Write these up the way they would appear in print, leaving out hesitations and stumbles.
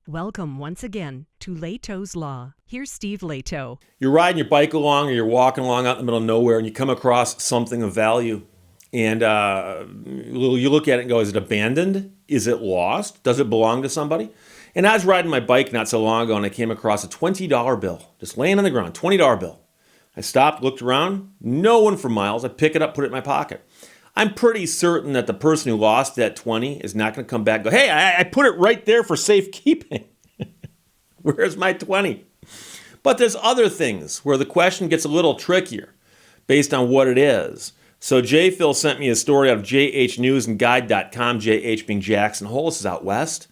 Welcome once again to Lehto's Law. Here's Steve Lehto. You're riding your bike along or you're walking along out in the middle of nowhere and you come across something of value. And you look at it and go, is it abandoned? Is it lost? Does it belong to somebody? And I was riding my bike not so long ago and I came across a $20 bill, just laying on the ground, $20 bill. I stopped, looked around, no one for miles. I pick it up, put it in my pocket. I'm pretty certain that the person who lost that 20 is not going to come back and go, hey, I put it right there for safekeeping. Where's my 20? But there's other things where the question gets a little trickier based on what it is. So Phil sent me a story out of jhnewsandguide.com, JH being Jackson Hole. This is out west.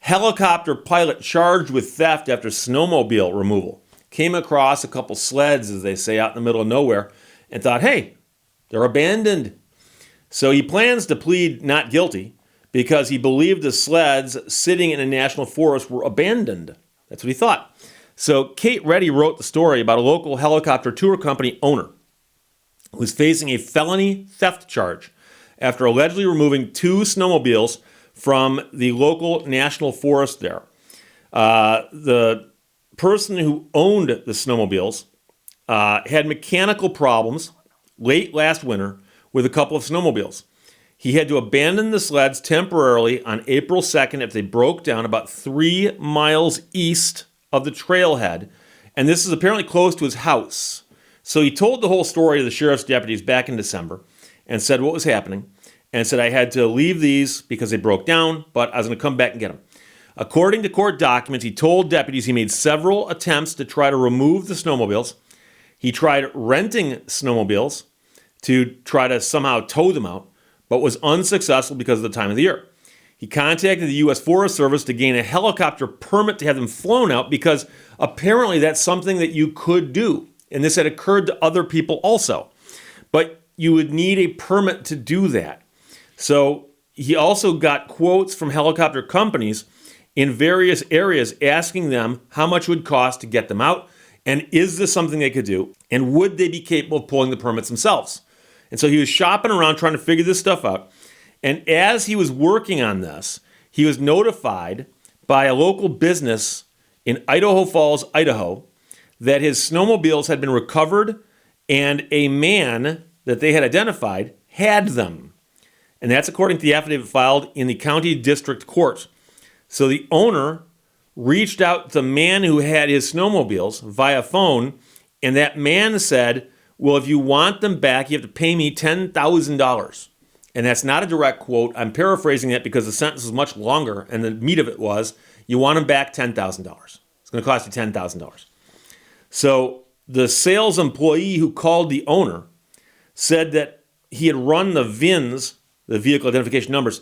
Helicopter pilot charged with theft after snowmobile removal. Came across a couple sleds, as they say, out in the middle of nowhere and thought, hey, they're abandoned. So he plans to plead not guilty because he believed the sleds sitting in a national forest were abandoned. That's what he thought. So Kate Reddy wrote the story about a local helicopter tour company owner who is facing a felony theft charge after allegedly removing two snowmobiles from the local national forest there. The person who owned the snowmobiles had mechanical problems late last winter with a couple of snowmobiles. He had to abandon the sleds temporarily on April 2nd after they broke down about 3 miles east of the trailhead, and this is apparently close to his house. So he told the whole story to the sheriff's deputies back in December and said what was happening, and said I had to leave these because they broke down, but I was going to come back and get them. According to court documents, he told deputies he made several attempts to try to remove the snowmobiles. He tried renting snowmobiles to try to somehow tow them out, but was unsuccessful because of the time of the year. He contacted the U.S. Forest Service to gain a helicopter permit to have them flown out because apparently that's something that you could do. And this had occurred to other people also. But you would need a permit to do that. So he also got quotes from helicopter companies in various areas asking them how much it would cost to get them out, and is this something they could do, and would they be capable of pulling the permits themselves? And so he was shopping around trying to figure this stuff out. And as he was working on this, he was notified by a local business in Idaho Falls, Idaho, that his snowmobiles had been recovered and a man that they had identified had them. And that's according to the affidavit filed in the county district court. So the owner reached out to the man who had his snowmobiles via phone, and that man said, well, if you want them back, you have to pay me $10,000. And that's not a direct quote. I'm paraphrasing it because the sentence is much longer, and the meat of it was, you want them back $10,000. It's going to cost you $10,000. So the sales employee who called the owner said that he had run the VINs, the vehicle identification numbers,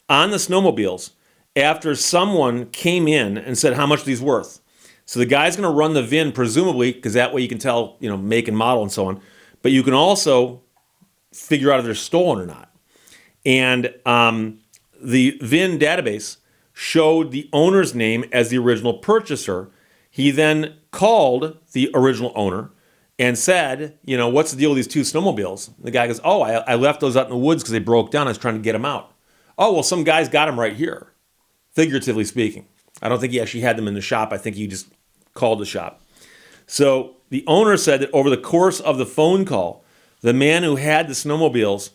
on the snowmobiles after someone came in and said how much these worth. So the guy's going to run the VIN, presumably, because that way you can tell, make and model and so on. But you can also figure out if they're stolen or not. And the VIN database showed the owner's name as the original purchaser. He then called the original owner and said, what's the deal with these two snowmobiles? The guy goes, I left those out in the woods because they broke down. I was trying to get them out. Oh, well, some guy's got them right here, figuratively speaking. I don't think he actually had them in the shop. I think he just called the shop. So the owner said that over the course of the phone call, the man who had the snowmobiles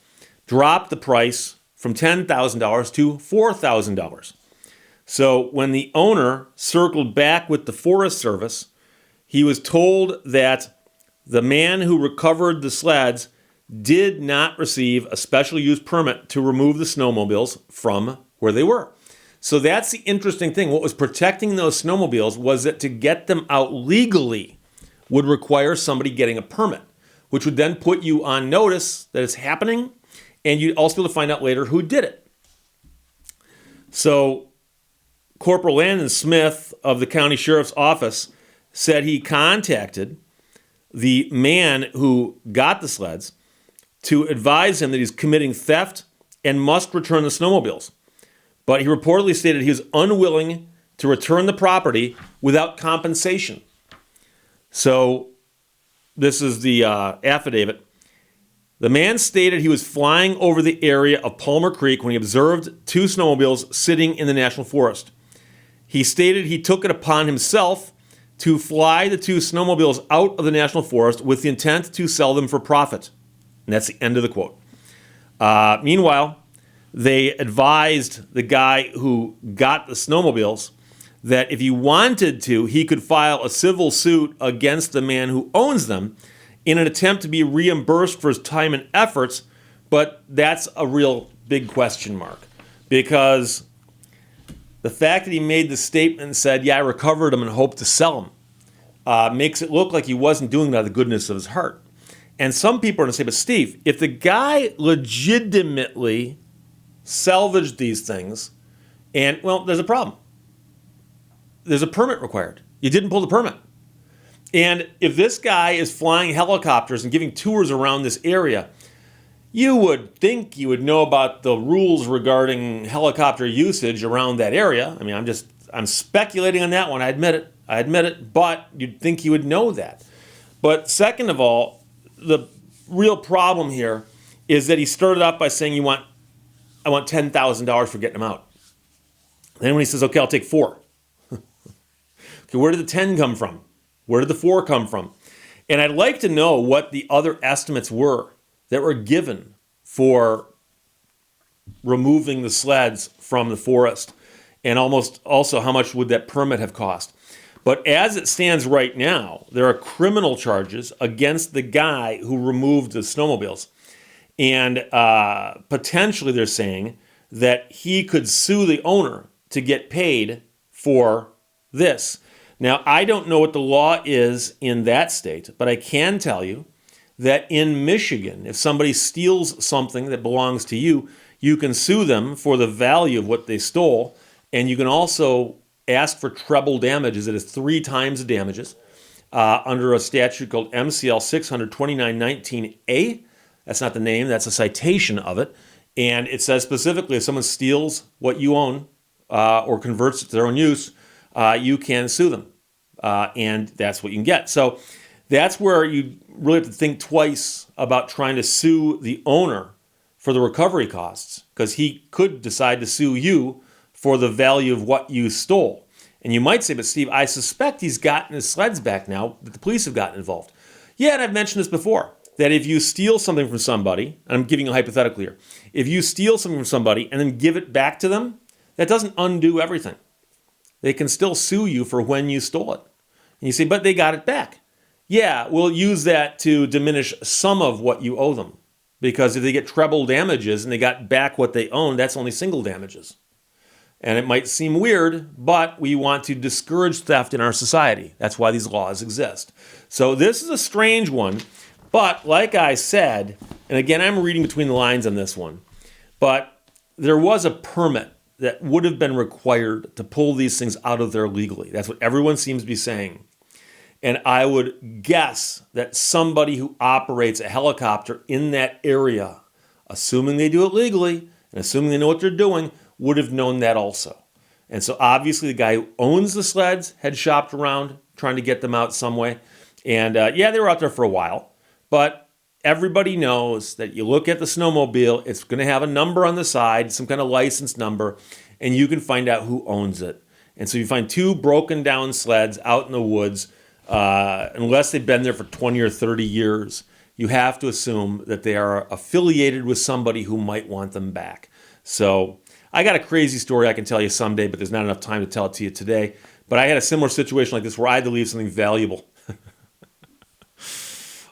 dropped the price from $10,000 to $4,000. So when the owner circled back with the Forest Service, he was told that the man who recovered the sleds did not receive a special use permit to remove the snowmobiles from where they were. So that's the interesting thing. What was protecting those snowmobiles was that to get them out legally would require somebody getting a permit, which would then put you on notice that it's happening, and you'd also be able to find out later who did it. So Corporal Landon Smith of the county sheriff's office said he contacted the man who got the sleds to advise him that he's committing theft and must return the snowmobiles. But he reportedly stated he was unwilling to return the property without compensation. So this is the affidavit. The man stated he was flying over the area of Palmer Creek when he observed two snowmobiles sitting in the national forest. He stated he took it upon himself to fly the two snowmobiles out of the national forest with the intent to sell them for profit. And that's the end of the quote. Meanwhile, they advised the guy who got the snowmobiles that if he wanted to, he could file a civil suit against the man who owns them in an attempt to be reimbursed for his time and efforts, but that's a real big question mark, because the fact that he made the statement and said, yeah, I recovered them and hope to sell them, makes it look like he wasn't doing it out of the goodness of his heart. And some people are going to say, but Steve, if the guy legitimately salvaged these things, and, well, there's a problem. There's a permit required. You didn't pull the permit. And if this guy is flying helicopters and giving tours around this area, you would think you would know about the rules regarding helicopter usage around that area. I mean, I'm speculating on that one. I admit it, but you'd think you would know that. But second of all, the real problem here is that he started off by saying, I want $10,000 for getting them out. Then when he says, okay, I'll take 4. Okay, where did the 10 come from? Where did the 4 come from? And I'd like to know what the other estimates were that were given for removing the sleds from the forest, and almost also how much would that permit have cost. But as it stands right now, there are criminal charges against the guy who removed the snowmobiles. And potentially they're saying that he could sue the owner to get paid for this. Now, I don't know what the law is in that state, but I can tell you that in Michigan, if somebody steals something that belongs to you, you can sue them for the value of what they stole, and you can also ask for treble damages. It is 3 times the damages under a statute called MCL 629-19A. That's not the name, that's a citation of it. And it says specifically if someone steals what you own or converts it to their own use, you can sue them. And that's what you can get. So that's where you really have to think twice about trying to sue the owner for the recovery costs, because he could decide to sue you for the value of what you stole. And you might say, but Steve, I suspect he's gotten his sleds back now that the police have gotten involved. Yeah, and I've mentioned this before, that if you steal something from somebody, and I'm giving a hypothetical here, if you steal something from somebody and then give it back to them, that doesn't undo everything. They can still sue you for when you stole it. And you say, but they got it back. Yeah, we'll use that to diminish some of what you owe them. Because if they get treble damages and they got back what they owned, that's only single damages. And it might seem weird, but we want to discourage theft in our society. That's why these laws exist. So this is a strange one. But like I said, and again, I'm reading between the lines on this one, but there was a permit that would have been required to pull these things out of there legally. That's what everyone seems to be saying. And I would guess that somebody who operates a helicopter in that area, assuming they do it legally and assuming they know what they're doing, would have known that also. And so obviously the guy who owns the sleds had shopped around trying to get them out some way. And yeah, they were out there for a while. But everybody knows that you look at the snowmobile, it's going to have a number on the side, some kind of license number, and you can find out who owns it. And so you find 2 broken down sleds out in the woods, unless they've been there for 20 or 30 years, you have to assume that they are affiliated with somebody who might want them back. So I got a crazy story I can tell you someday, but there's not enough time to tell it to you today. But I had a similar situation like this where I had to leave something valuable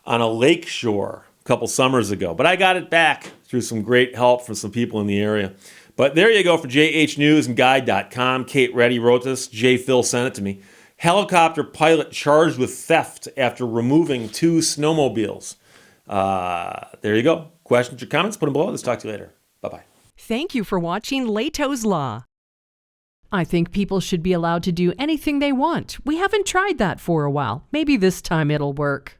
on a lake shore a couple summers ago. But I got it back through some great help from some people in the area. But there you go for jhnewsandguide.com. Kate Reddy wrote this. J. Phil sent it to me. Helicopter pilot charged with theft after removing 2 snowmobiles. There you go. Questions or comments? Put them below. Let's talk to you later. Bye-bye. Thank you for watching Lehto's Law. I think people should be allowed to do anything they want. We haven't tried that for a while. Maybe this time it'll work.